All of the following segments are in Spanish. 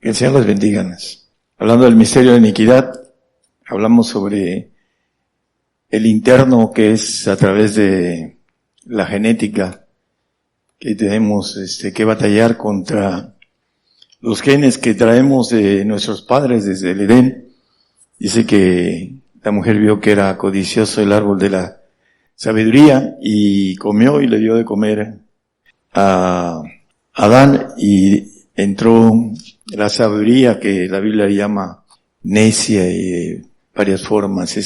Que el Señor les bendiga. Hablando del misterio de iniquidad, hablamos sobre el interno, que es a través de la genética, que tenemos que batallar contra los genes que traemos de nuestros padres desde el Edén. Dice que la mujer vio que era codicioso el árbol de la sabiduría y comió y le dio de comer a Adán, y entró la sabiduría, que la Biblia llama necia, y varias formas,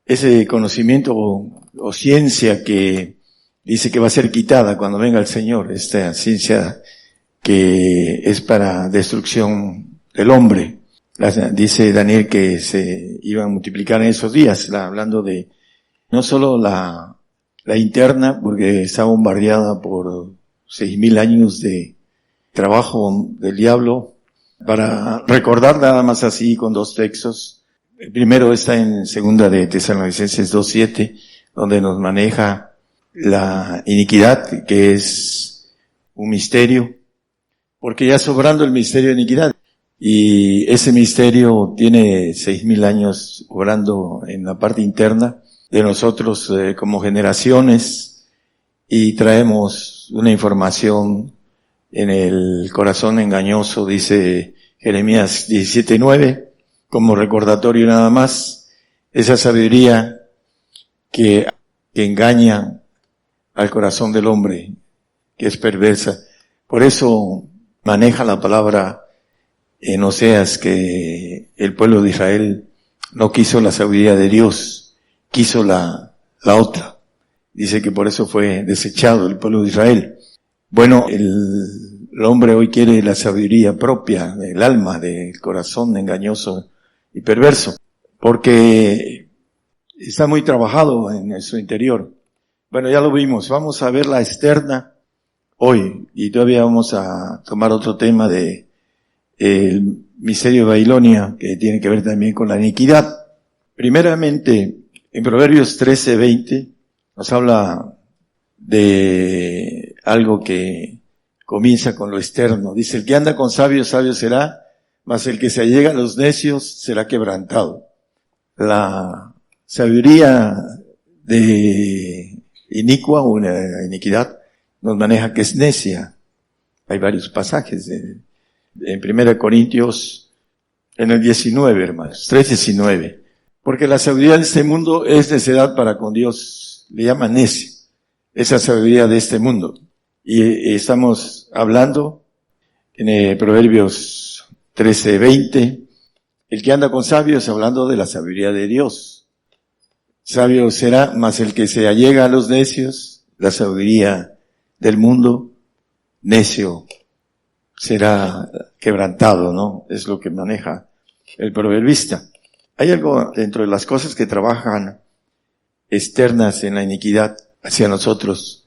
ese conocimiento o ciencia que dice que va a ser quitada cuando venga el Señor, esta ciencia que es para destrucción del hombre. Dice Daniel que se iban a multiplicar en esos días, hablando de no solo la interna, porque está bombardeada por 6,000 años de trabajo del diablo. Para recordar nada más así con dos textos. El primero está en segunda de Tesalonicenses 2:7, donde nos maneja la iniquidad, que es un misterio, porque ya sobrando el misterio de iniquidad, y ese misterio tiene 6,000 años obrando en la parte interna de nosotros como generaciones, y traemos una información en el corazón engañoso, dice Jeremías 17:9, como recordatorio nada más, esa sabiduría que engaña al corazón del hombre, que es perversa. Por eso maneja la palabra en Oseas que el pueblo de Israel no quiso la sabiduría de Dios, quiso la otra. Dice que por eso fue desechado el pueblo de Israel. Bueno, el hombre hoy quiere la sabiduría propia del alma, del corazón engañoso y perverso, porque está muy trabajado en su interior. Bueno, ya lo vimos. Vamos a ver la externa hoy, y todavía vamos a tomar otro tema de el misterio de Babilonia, que tiene que ver también con la iniquidad. Primeramente, en Proverbios 13:20 nos habla de algo que comienza con lo externo. Dice: el que anda con sabios, sabio será, mas el que se allega a los necios será quebrantado. La sabiduría de inicua o la iniquidad nos maneja que es necia. Hay varios pasajes en 1 Corintios, en el 19, hermanos, 3:19. Porque la sabiduría de este mundo es necedad para con Dios. Le llama necia esa sabiduría de este mundo. Y estamos hablando en Proverbios 13:20, el que anda con sabios, hablando de la sabiduría de Dios. Sabio será, mas el que se allega a los necios, la sabiduría del mundo, necio será quebrantado, ¿no? Es lo que maneja el proverbista. Hay algo dentro de las cosas que trabajan externas en la iniquidad hacia nosotros.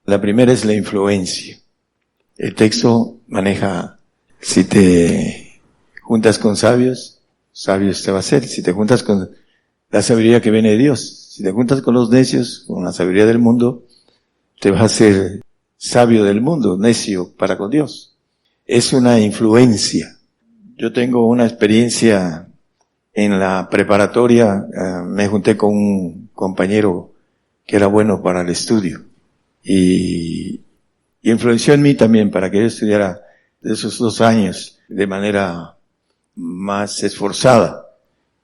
La primera es la influencia. El texto maneja: si te juntas con sabios, sabios te va a hacer. Si te juntas con la sabiduría que viene de Dios, si te juntas con los necios, con la sabiduría del mundo, te vas a hacer sabio del mundo, necio para con Dios. Es una influencia. Yo tengo una experiencia en la preparatoria. Me junté con un compañero que era bueno para el estudio, y influenció en mí también para que yo estudiara de esos 2 años de manera más esforzada.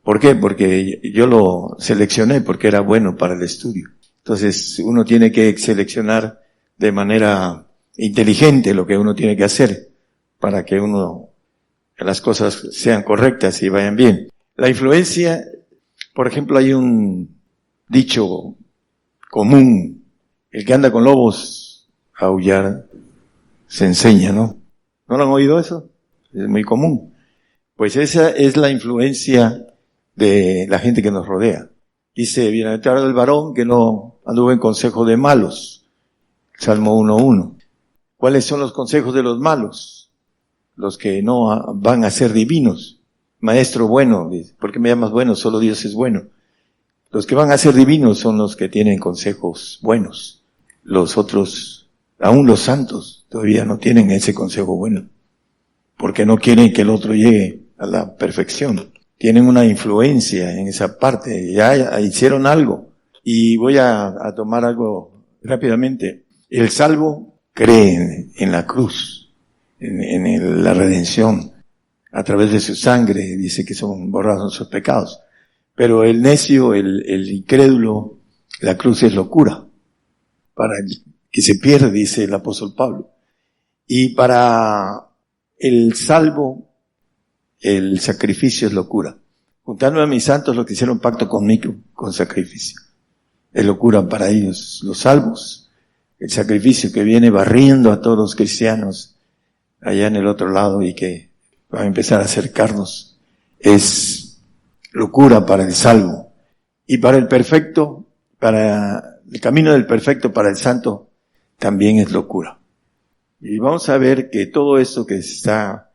¿Por qué? Porque yo lo seleccioné porque era bueno para el estudio. Entonces uno tiene que seleccionar de manera inteligente lo que uno tiene que hacer para que las cosas sean correctas y vayan bien. La influencia, por ejemplo, hay un dicho común: el que anda con lobos a aullar se enseña, ¿no? ¿No lo han oído eso? Es muy común. Pues esa es la influencia de la gente que nos rodea. Dice: bienaventurado el varón que no anduvo en consejo de malos. Salmo 1:1. ¿Cuáles son los consejos de los malos? Los que no van a ser divinos. Maestro bueno, dice: ¿por qué me llamas bueno? Solo Dios es bueno. Los que van a ser divinos son los que tienen consejos buenos. Los otros, aún los santos, todavía no tienen ese consejo bueno. porque no quieren que el otro llegue a la perfección. Tienen una influencia en esa parte, ya hicieron algo. Y voy a tomar algo rápidamente. El salvo cree en la cruz, la redención. A través de su sangre dice que son borrados sus pecados. Pero el necio, el incrédulo, la cruz es locura. Para el que se pierde, dice el apóstol Pablo. Y para el salvo, el sacrificio es locura. Juntándome a mis santos, los que hicieron pacto conmigo, con sacrificio. Es locura para ellos, los salvos. El sacrificio que viene barriendo a todos los cristianos allá en el otro lado y que va a empezar a acercarnos, es locura para el salvo. Y para el perfecto, para el camino del perfecto, para el santo, también es locura. Y vamos a ver que todo esto que se está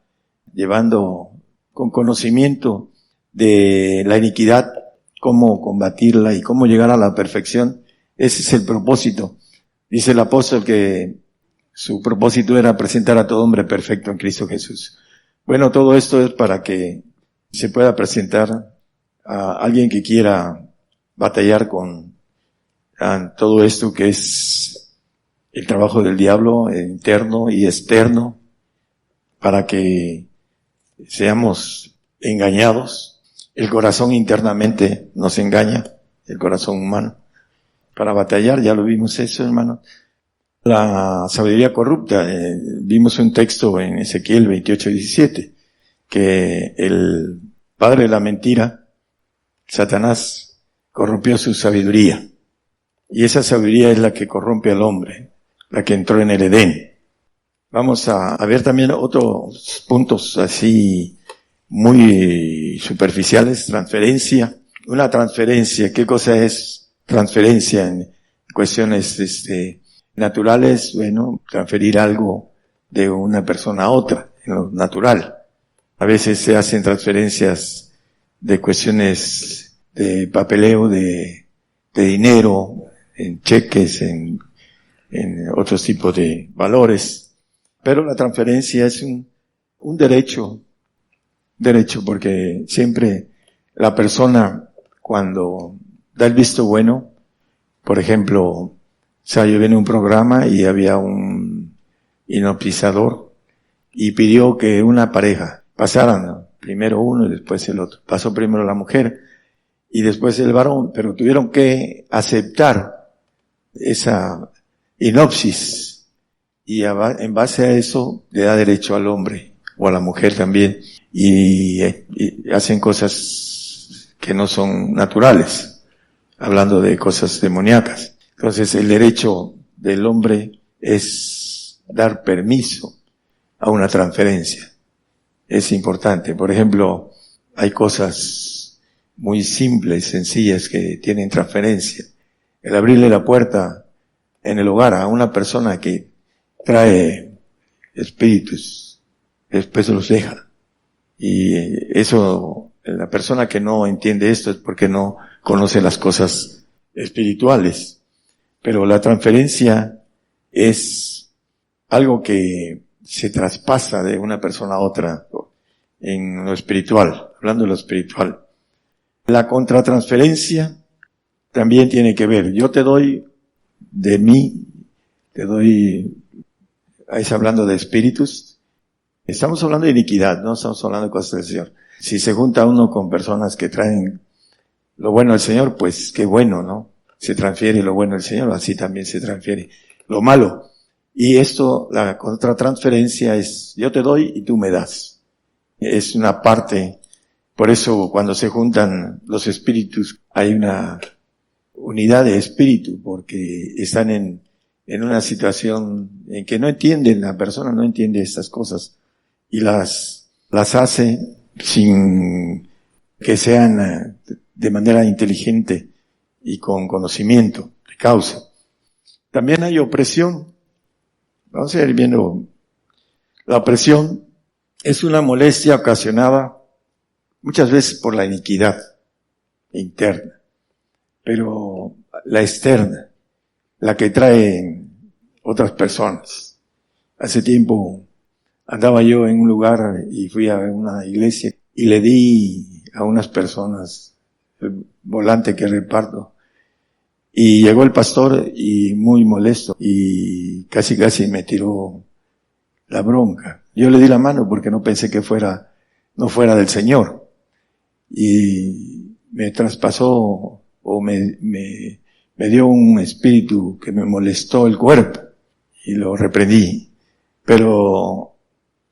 llevando con conocimiento de la iniquidad, cómo combatirla y cómo llegar a la perfección, ese es el propósito. Dice el apóstol que su propósito era presentar a todo hombre perfecto en Cristo Jesús. Bueno, todo esto es para que se pueda presentar a alguien que quiera batallar con todo esto que es el trabajo del diablo, interno y externo, para que seamos engañados. El corazón internamente nos engaña, el corazón humano. Para batallar, ya lo vimos eso, hermano. La sabiduría corrupta, vimos un texto en Ezequiel 28:17, que el padre de la mentira, Satanás, corrompió su sabiduría. Y esa sabiduría es la que corrompe al hombre, la que entró en el Edén. Vamos a ver también otros puntos así muy superficiales. Transferencia. Una transferencia, ¿qué cosa es transferencia en cuestiones naturales? Bueno, transferir algo de una persona a otra, en lo natural. A veces se hacen transferencias de cuestiones de papeleo, de dinero, en cheques, en otros tipos de valores. Pero la transferencia es un derecho, porque siempre la persona, cuando da el visto bueno, por ejemplo, yo vi en un programa y había un hipnotizador y pidió que una pareja pasaran, ¿no? Primero uno y después el otro. Pasó primero la mujer y después el varón, pero tuvieron que aceptar esa hipnosis. Y en base a eso le da derecho al hombre o a la mujer también y hacen cosas que no son naturales, hablando de cosas demoníacas. Entonces el derecho del hombre es dar permiso a una transferencia. Es importante. Por ejemplo, hay cosas muy simples, sencillas que tienen transferencia. El abrirle la puerta en el hogar a una persona que trae espíritus, después los deja. Y eso, la persona que no entiende esto es porque no conoce las cosas espirituales. Pero la transferencia es algo que se traspasa de una persona a otra en lo espiritual, hablando de lo espiritual. La contratransferencia también tiene que ver. Yo te doy de mí, te doy. Es hablando de espíritus. Estamos hablando de iniquidad, no estamos hablando de cosas del Señor. Si se junta uno con personas que traen lo bueno del Señor, pues qué bueno, ¿no? Se transfiere lo bueno del Señor, así también se transfiere lo malo. Y esto, la contratransferencia es, yo te doy y tú me das. Es una parte, por eso cuando se juntan los espíritus, hay una unidad de espíritu, porque están en una situación en que no entienden, la persona no entiende estas cosas y las hace sin que sean de manera inteligente y con conocimiento de causa. También hay opresión. Vamos a ir viendo. La opresión es una molestia ocasionada muchas veces por la iniquidad interna, pero la externa, la que traen otras personas. Hace tiempo andaba yo en un lugar y fui a una iglesia y le di a unas personas el volante que reparto. Y llegó el pastor y muy molesto y casi me tiró la bronca. Yo le di la mano porque no pensé que no fuera del Señor. Y me traspasó o me dio un espíritu que me molestó el cuerpo y lo reprendí. Pero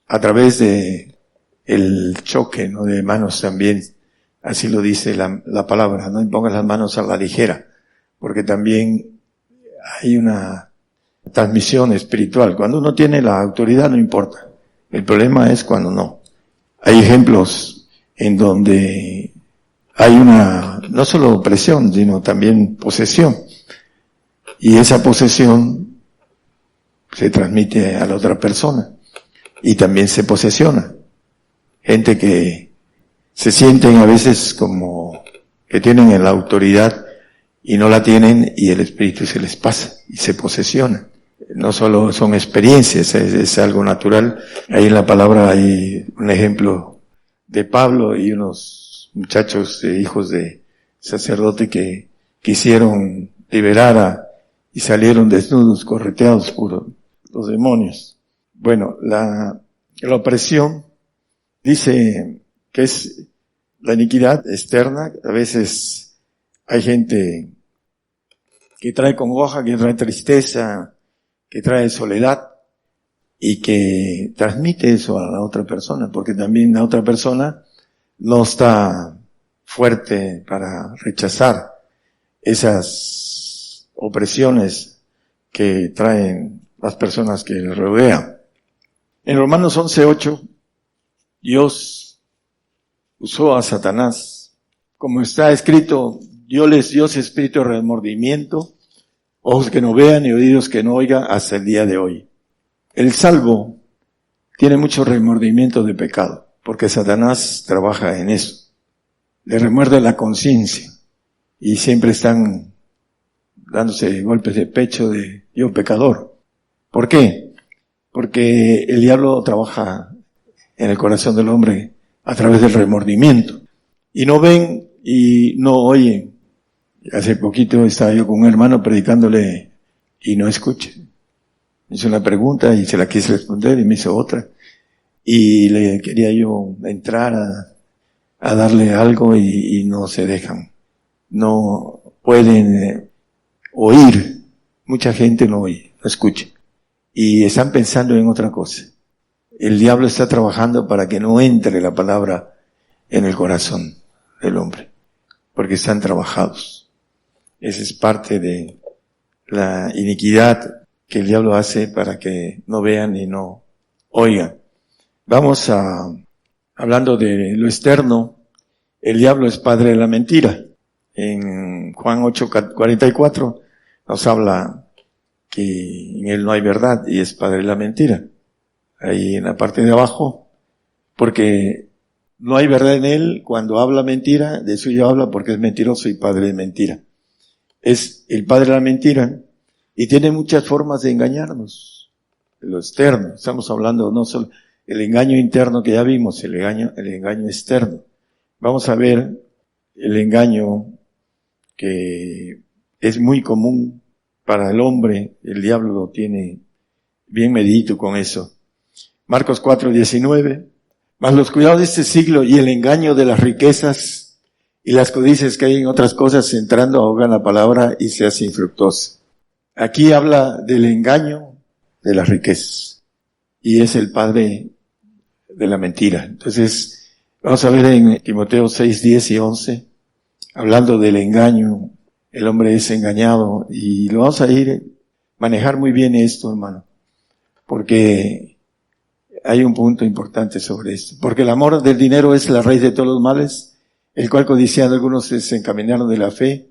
a través de el choque, ¿no?, de manos también, así lo dice la palabra, no impongas las manos a la ligera, porque también hay una transmisión espiritual. Cuando uno tiene la autoridad no importa. El problema es cuando no. Hay ejemplos en donde hay no solo opresión, sino también posesión. Y esa posesión se transmite a la otra persona. Y también se posesiona. Gente que se sienten a veces como que tienen la autoridad y no la tienen y el espíritu se les pasa y se posesiona. No solo son experiencias, es algo natural. Ahí en la palabra hay un ejemplo de Pablo y unos muchachos hijos de sacerdote que quisieron liberar y salieron desnudos, correteados por los demonios. Bueno, la opresión dice que es la iniquidad externa. A veces hay gente que trae congoja, que trae tristeza, que trae soledad y que transmite eso a la otra persona, porque también la otra persona no está fuerte para rechazar esas opresiones que traen las personas que le rodean. En Romanos 11:8, Dios usó a Satanás, como está escrito, Dios les dio ese espíritu de remordimiento, ojos que no vean y oídos que no oigan hasta el día de hoy. El salvo tiene mucho remordimiento de pecado, porque Satanás trabaja en eso. Le remuerde la conciencia y siempre están dándose golpes de pecho de yo pecador. ¿Por qué? Porque el diablo trabaja en el corazón del hombre a través del remordimiento. Y no ven y no oyen. Hace poquito estaba yo con un hermano predicándole y no escucha. Me hizo una pregunta y se la quise responder y me hizo otra. Y le quería yo entrar a darle algo y no se dejan. No pueden oír. Mucha gente no oye, no escucha. Y están pensando en otra cosa. El diablo está trabajando para que no entre la palabra en el corazón del hombre, porque están trabajados. Esa es parte de la iniquidad que el diablo hace para que no vean y no oigan. Vamos hablando de lo externo, el diablo es padre de la mentira. En Juan 8:44 nos habla que en él no hay verdad y es padre de la mentira. Ahí en la parte de abajo, porque no hay verdad en él, cuando habla mentira, de suyo habla porque es mentiroso y padre de mentira. Es el padre de la mentira y tiene muchas formas de engañarnos. Lo externo, estamos hablando no solo el engaño interno que ya vimos, el engaño externo. Vamos a ver el engaño que es muy común para el hombre, el diablo lo tiene bien medidito con eso. Marcos 4:19, mas los cuidados de este siglo y el engaño de las riquezas y las codicias que hay en otras cosas entrando ahogan la palabra y se hace infructuosa. Aquí habla del engaño de las riquezas y es el padre de la mentira. Entonces, vamos a ver en Timoteo 6:10 y 11, hablando del engaño, el hombre es engañado y lo vamos a manejar muy bien esto, hermano, porque hay un punto importante sobre esto. Porque el amor del dinero es la raíz de todos los males, el cual codiciando algunos se encaminaron de la fe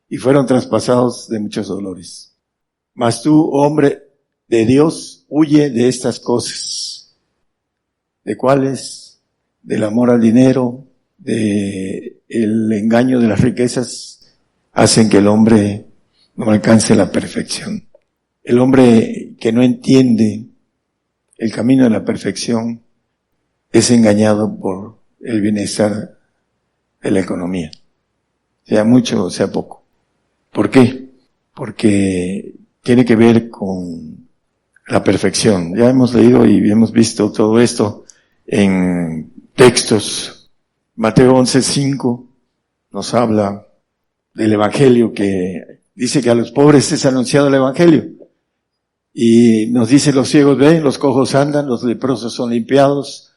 y fueron traspasados de muchos dolores. Mas tú, hombre de Dios, huye de estas cosas. ¿De cuáles? Del amor al dinero, de el engaño de las riquezas, hacen que el hombre no alcance la perfección. El hombre que no entiende el camino de la perfección es engañado por el bienestar de la economía, sea mucho o sea poco. ¿Por qué? Porque tiene que ver con la perfección. Ya hemos leído y hemos visto todo esto en textos. Mateo 11:5 nos habla del Evangelio, que dice que a los pobres es anunciado el Evangelio. Y nos dice: los ciegos ven, los cojos andan, los leprosos son limpiados,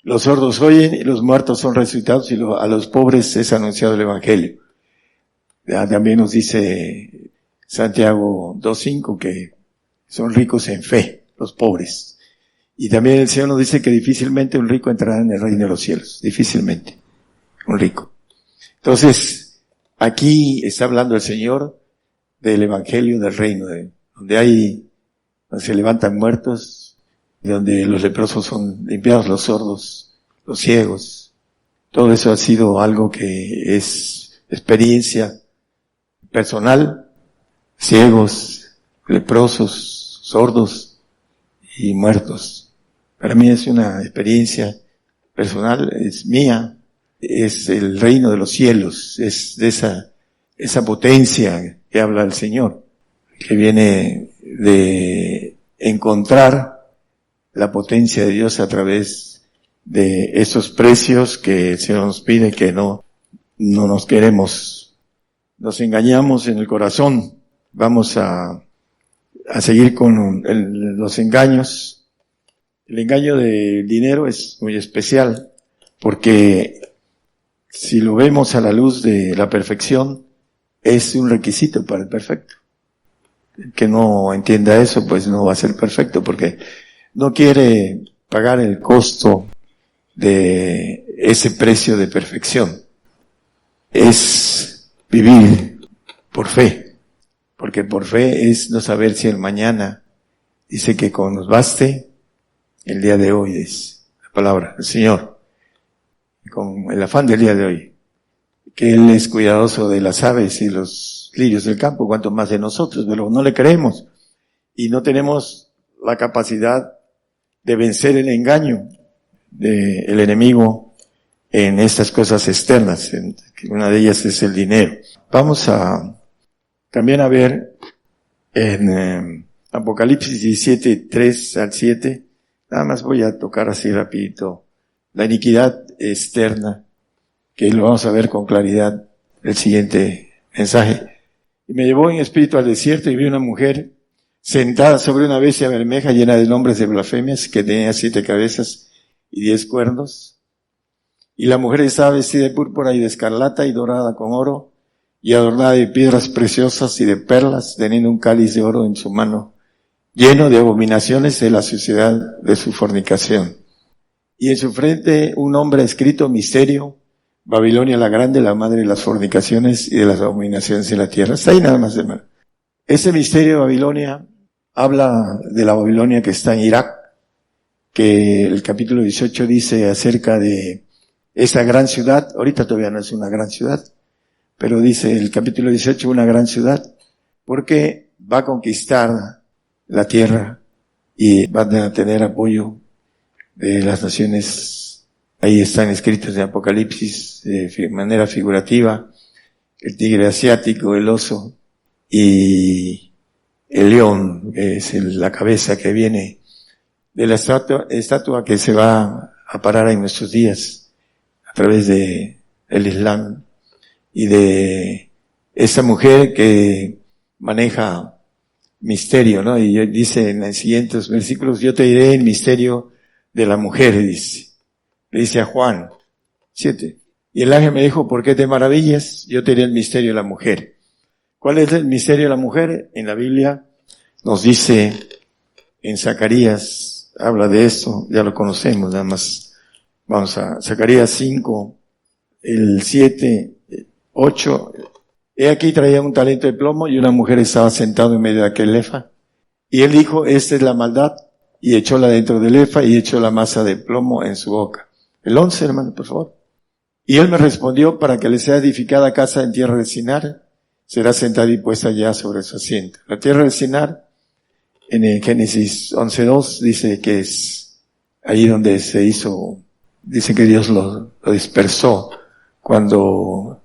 los sordos oyen y los muertos son resucitados, y a los pobres es anunciado el Evangelio. También nos dice Santiago 2:5 que son ricos en fe, los pobres. Y también el Señor nos dice que difícilmente un rico entrará en el reino de los cielos. Difícilmente un rico. Entonces, aquí está hablando el Señor del Evangelio del reino, donde se levantan muertos, donde los leprosos son limpiados, los sordos, los ciegos. Todo eso ha sido algo que es experiencia personal, ciegos, leprosos, sordos y muertos. Para mí es una experiencia personal, es mía, es el reino de los cielos, es de esa potencia que habla el Señor, que viene de encontrar la potencia de Dios a través de esos precios que el Señor nos pide, que no nos queremos, nos engañamos en el corazón. Vamos a seguir con los engaños. El engaño del dinero es muy especial, porque si lo vemos a la luz de la perfección, es un requisito para el perfecto. El que no entienda eso, pues no va a ser perfecto, porque no quiere pagar el costo de ese precio de perfección. Es vivir por fe, porque por fe es no saber si el mañana. Dice que con nos baste el día de hoy, es la palabra del Señor, con el afán del día de hoy, que Él es cuidadoso de las aves y los lirios del campo, cuanto más de nosotros, pero no le creemos y no tenemos la capacidad de vencer el engaño del enemigo en estas cosas externas. Una de ellas es el dinero. Vamos también a ver en Apocalipsis 17, 3 al 7, nada más voy a tocar así rapidito, la iniquidad externa, que lo vamos a ver con claridad el siguiente mensaje. Y me llevó en espíritu al desierto y vi una mujer sentada sobre una bestia bermeja llena de nombres de blasfemias, que tenía 7 cabezas y 10 cuernos. Y la mujer estaba vestida de púrpura y de escarlata y dorada con oro, y adornada de piedras preciosas y de perlas, teniendo un cáliz de oro en su mano, lleno de abominaciones de la suciedad de su fornicación. Y en su frente un nombre escrito: Misterio, Babilonia la Grande, la madre de las fornicaciones y de las abominaciones de la tierra. Está ahí nada más, hermano. Ese misterio de Babilonia habla de la Babilonia que está en Irak, que el capítulo 18 dice acerca de esa gran ciudad. Ahorita todavía no es una gran ciudad, pero dice el capítulo 18 una gran ciudad, porque va a conquistar la tierra y van a tener apoyo de las naciones. Ahí están escritos en Apocalipsis de manera figurativa: el tigre asiático, el oso y el león, que es la cabeza que viene de la estatua que se va a parar en nuestros días a través de el Islam, y de esa mujer que maneja misterio, ¿no? Y dice en los siguientes versículos: yo te diré el misterio de la mujer, le dice a Juan 7. Y el ángel me dijo: ¿por qué te maravillas? Yo te diré el misterio de la mujer. ¿Cuál es el misterio de la mujer? En la Biblia nos dice, en Zacarías, habla de esto, ya lo conocemos, nada más. Vamos a Zacarías 5, el 7, 8. He aquí traía un talento de plomo y una mujer estaba sentada en medio de aquel efa. Y él dijo: esta es la maldad, y echóla dentro del efa y echó la masa de plomo en su boca. El 11, hermano, por favor. Y él me respondió: para que le sea edificada casa en tierra de Sinar, será sentada y puesta ya sobre su asiento. La tierra de Sinar En el Génesis 11:2 dice que es ahí donde se hizo, dice que Dios lo dispersó cuando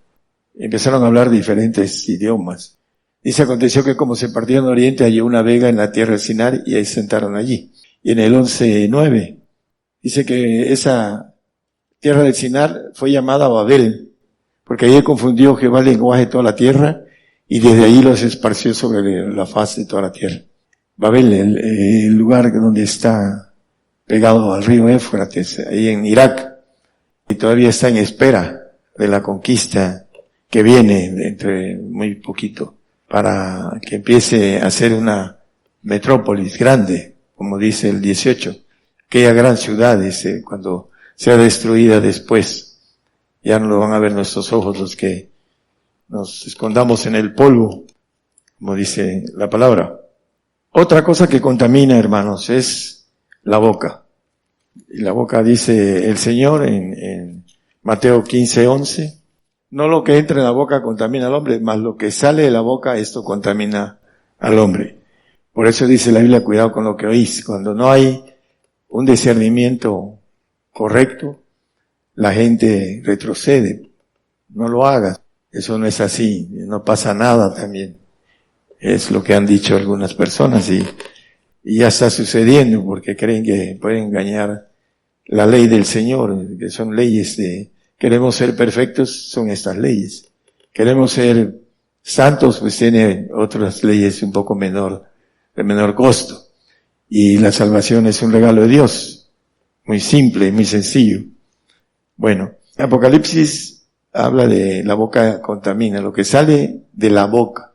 empezaron a hablar diferentes idiomas. Dice, aconteció que como se partió en Oriente, halló una vega en la tierra del Sinar y ahí se sentaron allí. Y en el 11:9 dice que esa tierra del Sinar fue llamada Babel, porque ahí confundió Jehová el lenguaje de toda la tierra y desde ahí los esparció sobre la faz de toda la tierra. Babel, el lugar donde está pegado al río Éufrates, ahí en Irak, y todavía está en espera de la conquista que viene dentro de muy poquito, para que empiece a ser una metrópolis grande, como dice el 18, aquella gran ciudad, dice, cuando sea destruida después, ya no lo van a ver nuestros ojos los que nos escondamos en el polvo, como dice la palabra. Otra cosa que contamina, hermanos, es la boca. Y la boca, dice el Señor en Mateo 15:11, no lo que entra en la boca contamina al hombre, mas lo que sale de la boca, esto contamina al hombre. Por eso dice la Biblia, cuidado con lo que oís. Cuando no hay un discernimiento correcto, la gente retrocede. No lo hagas. Eso no es así. No pasa nada también. Es lo que han dicho algunas personas y ya está sucediendo porque creen que pueden engañar la ley del Señor, que son leyes de, queremos ser perfectos, son estas leyes. Queremos ser santos, pues tiene otras leyes un poco de menor costo. Y la salvación es un regalo de Dios, muy simple, muy sencillo. Bueno, Apocalipsis habla de la boca contamina, lo que sale de la boca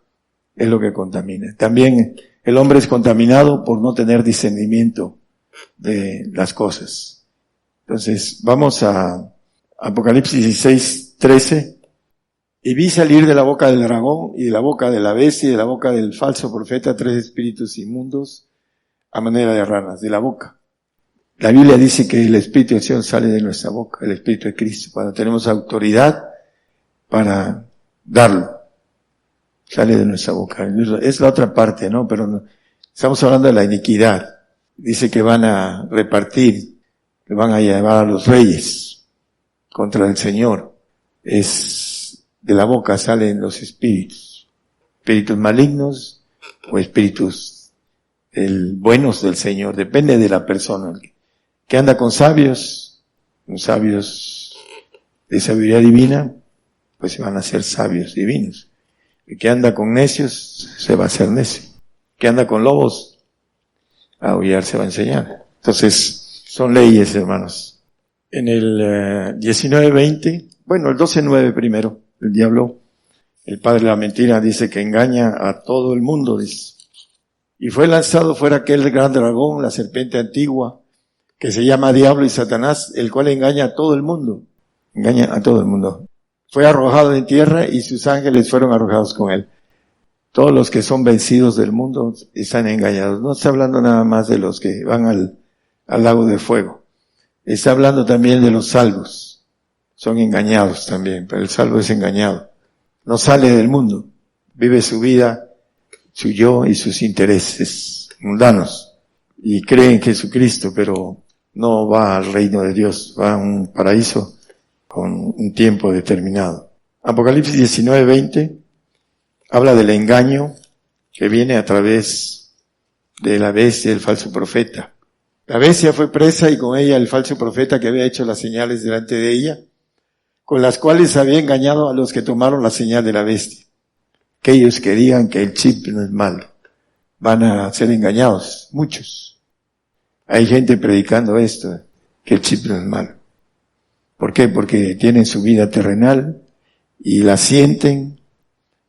es lo que contamina. También el hombre es contaminado por no tener discernimiento de las cosas. Entonces, vamos a Apocalipsis 16:13. Y vi salir de la boca del dragón y de la boca de la bestia y de la boca del falso profeta 3 espíritus inmundos a manera de ranas, de la boca. La Biblia dice que el Espíritu de Dios sale de nuestra boca, el Espíritu de Cristo, cuando tenemos autoridad para darlo. Sale de nuestra boca. Es la otra parte, ¿no? Pero no, estamos hablando de la iniquidad. Dice que van a repartir, que van a llevar a los reyes contra el Señor. De la boca salen los espíritus malignos o espíritus buenos del Señor, depende de la persona. Que anda con sabios de sabiduría divina, pues se van a ser sabios divinos. El que anda con necios, se va a hacer necio. El que anda con lobos, a aullar se va a enseñar. Entonces, son leyes, hermanos. En el 19:20, bueno, el 12:9 primero, el diablo, el padre de la mentira, dice que engaña a todo el mundo, dice. Y fue lanzado fuera aquel gran dragón, la serpiente antigua, que se llama Diablo y Satanás, el cual engaña a todo el mundo. Engaña a todo el mundo. Fue arrojado en tierra y sus ángeles fueron arrojados con él. Todos los que son vencidos del mundo están engañados. No está hablando nada más de los que van al lago de fuego. Está hablando también de los salvos. Son engañados también, pero el salvo es engañado. No sale del mundo. Vive su vida, su yo y sus intereses mundanos. Y cree en Jesucristo, pero no va al reino de Dios. Va a un paraíso con un tiempo determinado. Apocalipsis 19:20 habla del engaño que viene a través de la bestia y el falso profeta. La bestia fue presa y con ella el falso profeta que había hecho las señales delante de ella, con las cuales había engañado a los que tomaron la señal de la bestia. Aquellos que digan que el chip no es malo, van a ser engañados, muchos. Hay gente predicando esto, que el chip no es malo. ¿Por qué? Porque tienen su vida terrenal y la sienten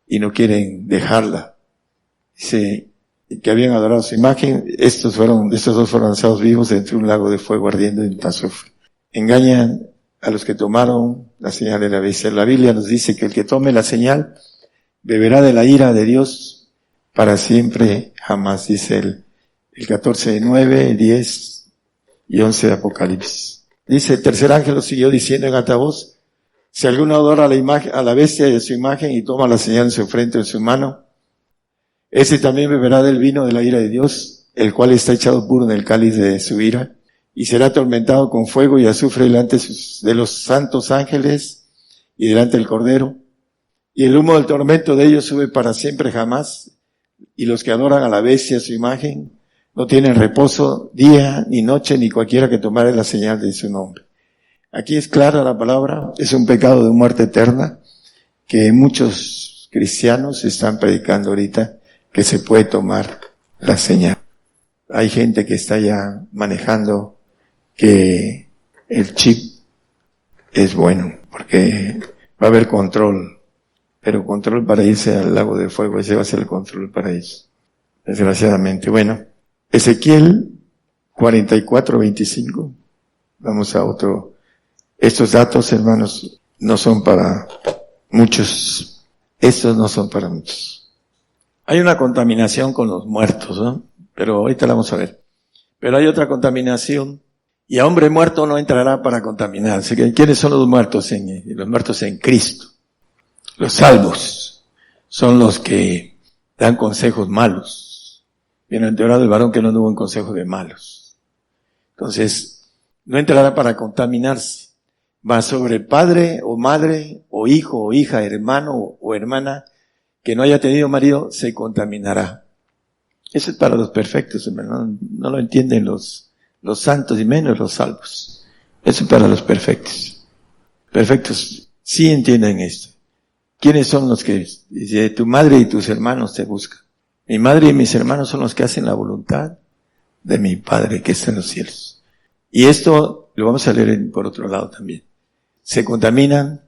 y no quieren dejarla. Dice que habían adorado su imagen, estos dos fueron lanzados vivos dentro de un lago de fuego ardiendo en azufre. Engañan a los que tomaron la señal de la bestia. La Biblia nos dice que el que tome la señal beberá de la ira de Dios para siempre jamás, dice el 14:9, 10 y 11 de Apocalipsis. Dice, el tercer ángel lo siguió diciendo en alta voz, si alguno adora a la bestia de su imagen y toma la señal en su frente o en su mano, ese también beberá del vino de la ira de Dios, el cual está echado puro en el cáliz de su ira, y será atormentado con fuego y azufre delante de los santos ángeles y delante del Cordero. Y el humo del tormento de ellos sube para siempre jamás, y los que adoran a la bestia su imagen no tienen reposo día ni noche, ni cualquiera que tomare la señal de su nombre. Aquí es clara la palabra, es un pecado de muerte eterna que muchos cristianos están predicando ahorita, que se puede tomar la señal. Hay gente que está ya manejando que el chip es bueno, porque va a haber control, pero control para irse al lago de fuego, ese va a ser el control para ellos, desgraciadamente. Bueno, Ezequiel 44:25, vamos a otro. Estos datos, hermanos, no son para muchos, estos no son para muchos. Hay una contaminación con los muertos, ¿no? Pero ahorita la vamos a ver. Pero hay otra contaminación, y a hombre muerto no entrará para contaminarse. ¿Quiénes son los muertos en Cristo? Los salvos son los que dan consejos malos. Bienaventurado el varón que no anduvo en consejos de malos. Entonces, no entrará para contaminarse. Va sobre padre o madre o hijo o hija, hermano o hermana que no haya tenido marido, se contaminará. Eso es para los perfectos, hermano. No lo entienden los santos y menos los salvos. Eso es para los perfectos. Perfectos sí entienden esto. ¿Quiénes son los que dice, tu madre y tus hermanos te buscan? Mi madre y mis hermanos son los que hacen la voluntad de mi Padre que está en los cielos. Y esto lo vamos a leer por otro lado también. Se contaminan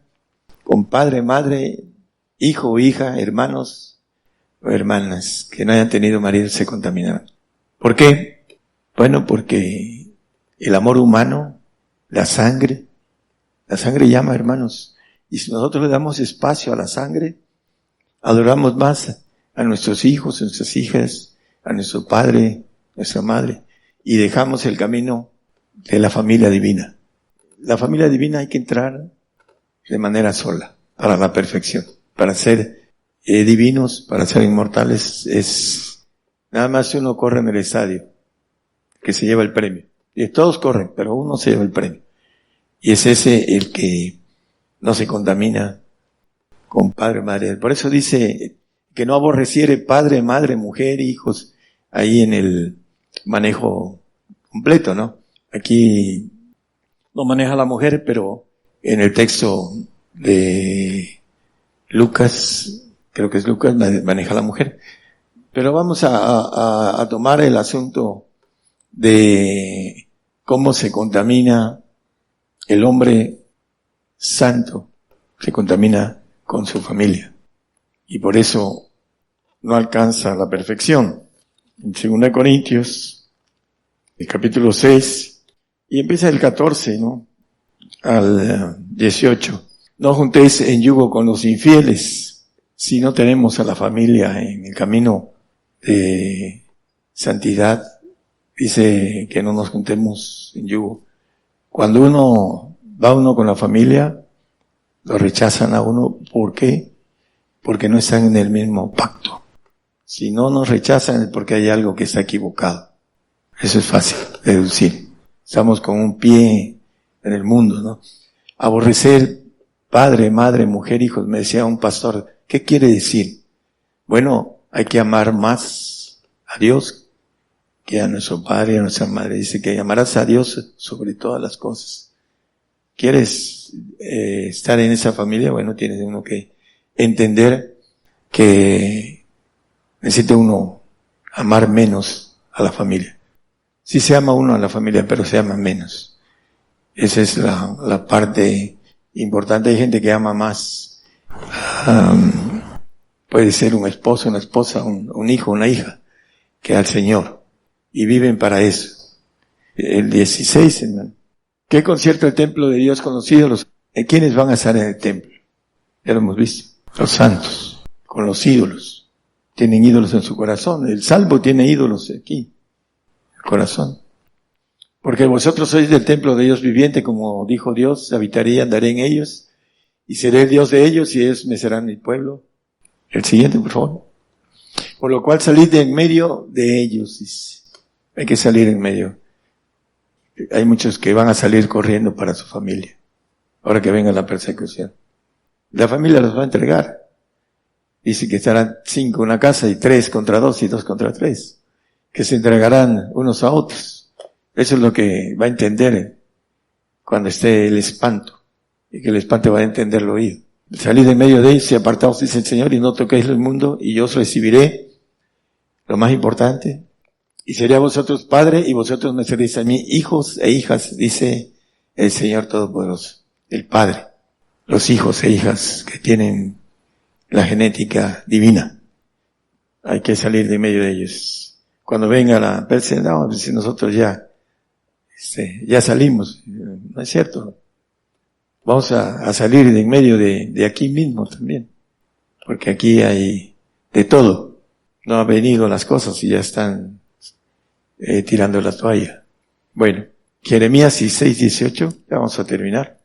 con padre, madre, hijo o hija, hermanos o hermanas que no hayan tenido marido, se contaminarán. ¿Por qué? Bueno, porque el amor humano, la sangre llama, hermanos. Y si nosotros le damos espacio a la sangre, adoramos más a nuestros hijos, a nuestras hijas, a nuestro padre, nuestra madre, y dejamos el camino de la familia divina. La familia divina hay que entrar de manera sola, para la perfección, para ser divinos, para ser inmortales. Es nada más uno corre en el estadio, que se lleva el premio. Y todos corren, pero uno se lleva el premio. Y es ese el que no se contamina con padre, madre. Por eso dice que no aborreciere padre, madre, mujer, hijos, ahí en el manejo completo, ¿no? Aquí no maneja la mujer, pero en el texto de Lucas, creo que es Lucas, maneja la mujer. Pero vamos a tomar el asunto de cómo se contamina el hombre santo, se contamina con su familia. Y por eso no alcanza la perfección. En 2 Corintios, el capítulo 6, y empieza el 14, ¿no? Al 18. No juntéis en yugo con los infieles, si no tenemos a la familia en el camino de santidad. Dice que no nos juntemos en yugo. Cuando uno con la familia, lo rechazan a uno. ¿Por qué? Porque no están en el mismo pacto. Si no nos rechazan es porque hay algo que está equivocado. Eso es fácil de deducir. Estamos con un pie en el mundo, ¿no? Aborrecer padre, madre, mujer, hijos. Me decía un pastor, ¿qué quiere decir? Bueno, hay que amar más a Dios que a nuestro padre y a nuestra madre. Dice que amarás a Dios sobre todas las cosas. ¿Quieres estar en esa familia? Bueno, tienes uno que entender que necesita uno amar menos a la familia. Sí se ama uno a la familia, pero se ama menos. Esa es la parte importante. Hay gente que ama más. Puede ser un esposo, una esposa, un hijo, una hija, que al Señor. Y viven para eso. El 16, hermano. ¿Qué concierto el templo de Dios con los ídolos? ¿Quiénes van a estar en el templo? Ya lo hemos visto. Los santos, con los ídolos. Tienen ídolos en su corazón. El salvo tiene ídolos aquí, el corazón. Porque vosotros sois del templo de Dios viviente, como dijo Dios, habitaré y andaré en ellos, y seré el Dios de ellos, y ellos me serán mi pueblo. El siguiente, por favor. Por lo cual salid de en medio de ellos, dice. Hay que salir en medio. Hay muchos que van a salir corriendo para su familia, ahora que venga la persecución. La familia los va a entregar. Dice que estarán 5 en una casa y 3 contra 2 y 2 contra 3. Que se entregarán unos a otros. Eso es lo que va a entender cuando esté el espanto. Y que el espanto va a entender lo oído. Salid en medio de ellos y apartaos, dice el Señor, y no toquéis el mundo, y yo os recibiré. Lo más importante. Y seré a vosotros padre, y vosotros me seréis a mí hijos e hijas, dice el Señor Todopoderoso. El Padre. Los hijos e hijas que tienen la genética divina. Hay que salir de medio de ellos. Cuando venga la persecución, no, si nosotros ya salimos. No es cierto. Vamos a salir de en medio de aquí mismo también. Porque aquí hay de todo. No han venido las cosas y ya están tirando la toalla. Bueno, Jeremías 16:18, ya vamos a terminar.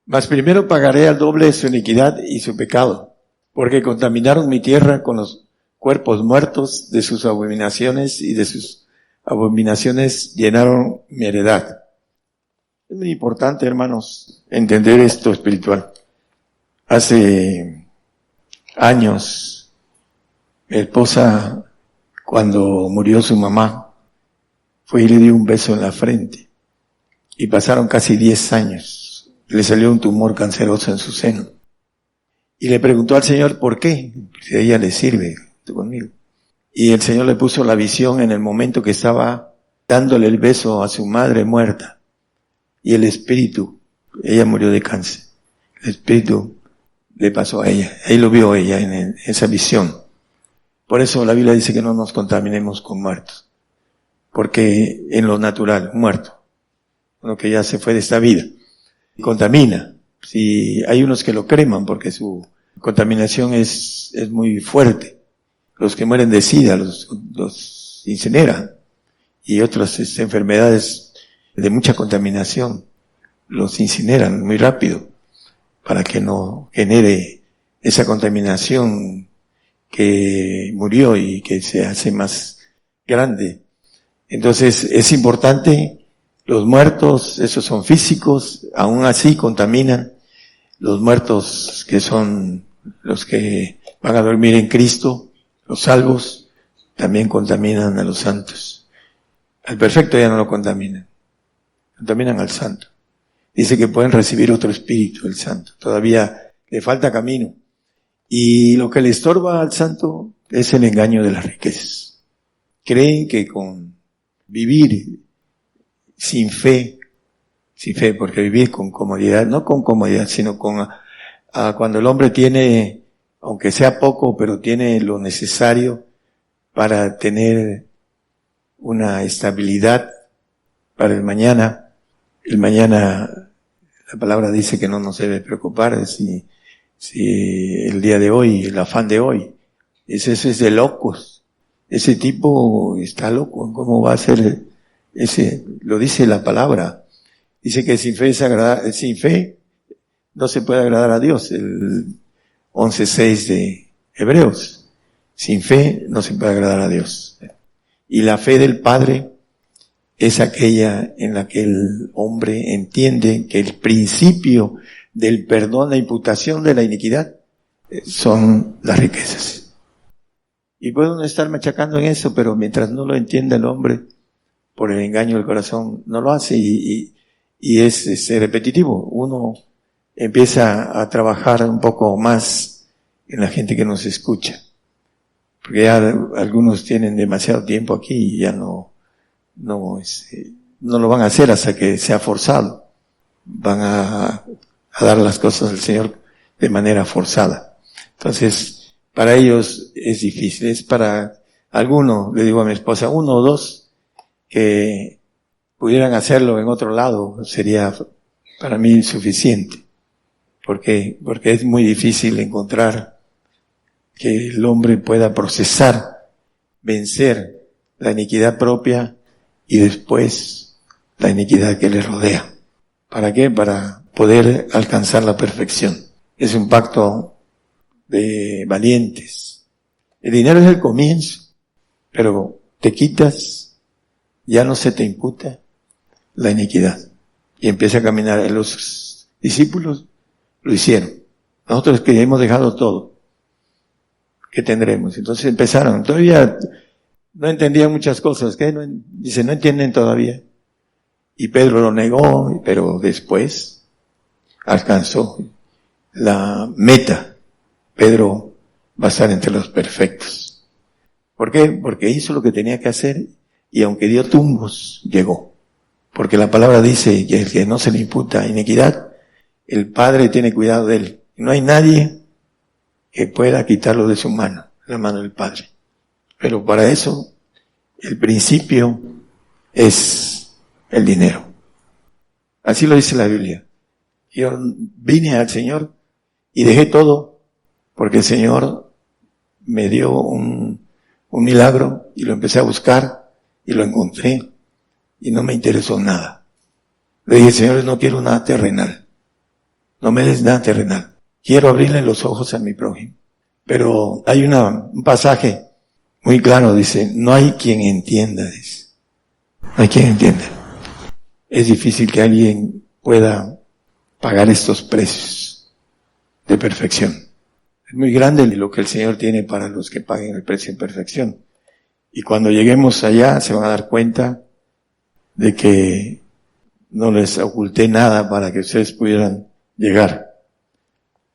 Mas primero pagaré al doble su iniquidad y su pecado, porque contaminaron mi tierra con los cuerpos muertos de sus abominaciones, y de sus abominaciones llenaron mi heredad. Es muy importante, hermanos, entender esto espiritual. Hace años, mi esposa, cuando murió su mamá, fue y le dio un beso en la frente. Y pasaron casi 10 años. Le salió un tumor canceroso en su seno. Y le preguntó al Señor, ¿por qué? Si a ella le sirve, tú conmigo. Y el Señor le puso la visión en el momento que estaba dándole el beso a su madre muerta. Y el espíritu, ella murió de cáncer. El espíritu le pasó a ella. Ahí lo vio ella en esa visión. Por eso la Biblia dice que no nos contaminemos con muertos. Porque en lo natural, muerto, uno que ya se fue de esta vida, contamina. Si hay unos que lo creman porque su contaminación es muy fuerte. Los que mueren de SIDA los incineran. Y otras enfermedades de mucha contaminación los incineran muy rápido para que no genere esa contaminación que murió y que se hace más grande. Entonces es importante. Los muertos, esos son físicos, aún así contaminan. Los muertos que son los que van a dormir en Cristo, los salvos, también contaminan a los santos. Al perfecto ya no lo contaminan. Contaminan al santo. Dice que pueden recibir otro espíritu, el santo. Todavía le falta camino. Y lo que le estorba al santo es el engaño de las riquezas. Creen que con vivir sin fe, porque vivir con comodidad, no con comodidad, sino con cuando el hombre tiene, aunque sea poco, pero tiene lo necesario para tener una estabilidad para el mañana. El mañana, la palabra dice que no nos debe preocupar si el día de hoy, el afán de hoy, eso es de locos. Ese tipo está loco, ¿cómo va a ser? Lo dice la palabra. Dice que sin fe no se puede agradar a Dios. El 11:6 de Hebreos. Sin fe no se puede agradar a Dios. Y la fe del Padre es aquella en la que el hombre entiende que el principio del perdón, la imputación de la iniquidad, son las riquezas. Y puede uno estar machacando en eso, pero mientras no lo entienda el hombre, por el engaño del corazón, no lo hace y es repetitivo. Uno empieza a trabajar un poco más en la gente que nos escucha. Porque ya algunos tienen demasiado tiempo aquí y ya no lo van a hacer hasta que sea forzado. Van a dar las cosas al Señor de manera forzada. Entonces, para ellos es difícil. Es para algunos, le digo a mi esposa, 1 o 2 que pudieran hacerlo en otro lado, sería para mí suficiente. Porque es muy difícil encontrar que el hombre pueda procesar, vencer la iniquidad propia y después la iniquidad que le rodea. ¿Para qué? Para poder alcanzar la perfección. Es un pacto de valientes. El dinero es el comienzo, pero te quitas ya no se te imputa la iniquidad. Y empieza a caminar. Los discípulos lo hicieron. Nosotros que hemos dejado todo, ¿qué tendremos? Entonces empezaron. Todavía no entendían muchas cosas. ¿Qué? Dice, no entienden todavía. Y Pedro lo negó, pero después alcanzó la meta. Pedro va a estar entre los perfectos. ¿Por qué? Porque hizo lo que tenía que hacer y aunque dio tumbos, llegó. Porque la palabra dice que el que no se le imputa iniquidad, el Padre tiene cuidado de él. No hay nadie que pueda quitarlo de su mano, la mano del Padre. Pero para eso, el principio es el dinero. Así lo dice la Biblia. Yo vine al Señor y dejé todo porque el Señor me dio un milagro y lo empecé a buscar y lo encontré y no me interesó nada. Le dije, Señor, no quiero nada terrenal. No me des nada terrenal. Quiero abrirle los ojos a mi prójimo. Pero hay un pasaje muy claro, dice, no hay quien entienda, dice. No hay quien entienda. Es difícil que alguien pueda pagar estos precios de perfección. Es muy grande lo que el Señor tiene para los que paguen el precio de perfección. Y cuando lleguemos allá se van a dar cuenta de que no les oculté nada para que ustedes pudieran llegar.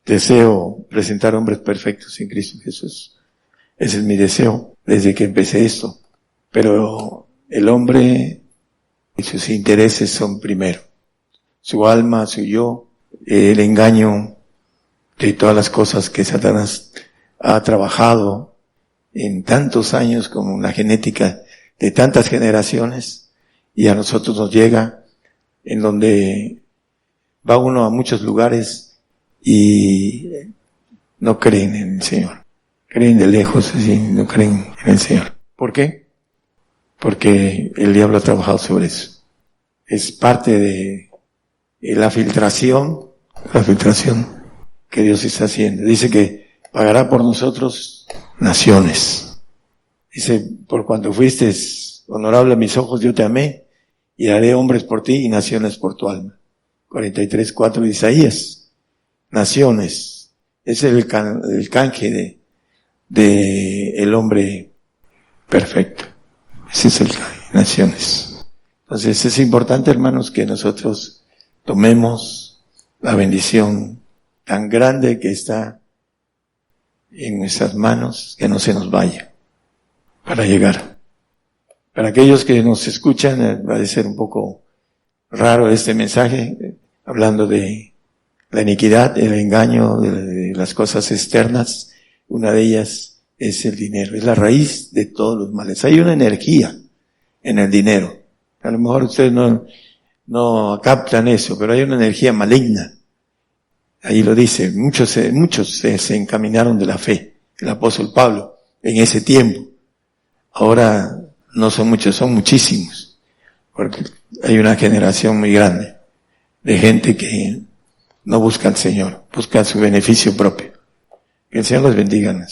Deseo presentar hombres perfectos en Cristo Jesús. Ese es mi deseo desde que empecé esto. Pero el hombre y sus intereses son primero. Su alma, su yo, el engaño de todas las cosas que Satanás ha trabajado en tantos años como la genética de tantas generaciones y a nosotros nos llega en donde va uno a muchos lugares y no creen en el Señor. Creen de lejos, así, no creen en el Señor. ¿Por qué? Porque el diablo ha trabajado sobre eso. Es parte de la filtración que Dios está haciendo. Dice que pagará por nosotros naciones. Dice, por cuanto fuiste honorable a mis ojos, yo te amé y haré hombres por ti y naciones por tu alma. 43:4 de Isaías. Naciones. Ese es el canje de el hombre perfecto. Ese es el canje. Naciones. Entonces es importante, hermanos, que nosotros tomemos la bendición tan grande que está en nuestras manos, que no se nos vaya, para llegar. Para aquellos que nos escuchan, va a ser un poco raro este mensaje, hablando de la iniquidad, el engaño, de las cosas externas. Una de ellas es el dinero, es la raíz de todos los males. Hay una energía en el dinero. A lo mejor ustedes no captan eso, pero hay una energía maligna. Ahí lo dice, muchos se encaminaron de la fe. El apóstol Pablo, en ese tiempo. Ahora no son muchos, son muchísimos. Porque hay una generación muy grande de gente que no busca al Señor, busca su beneficio propio. Que el Señor los bendiga.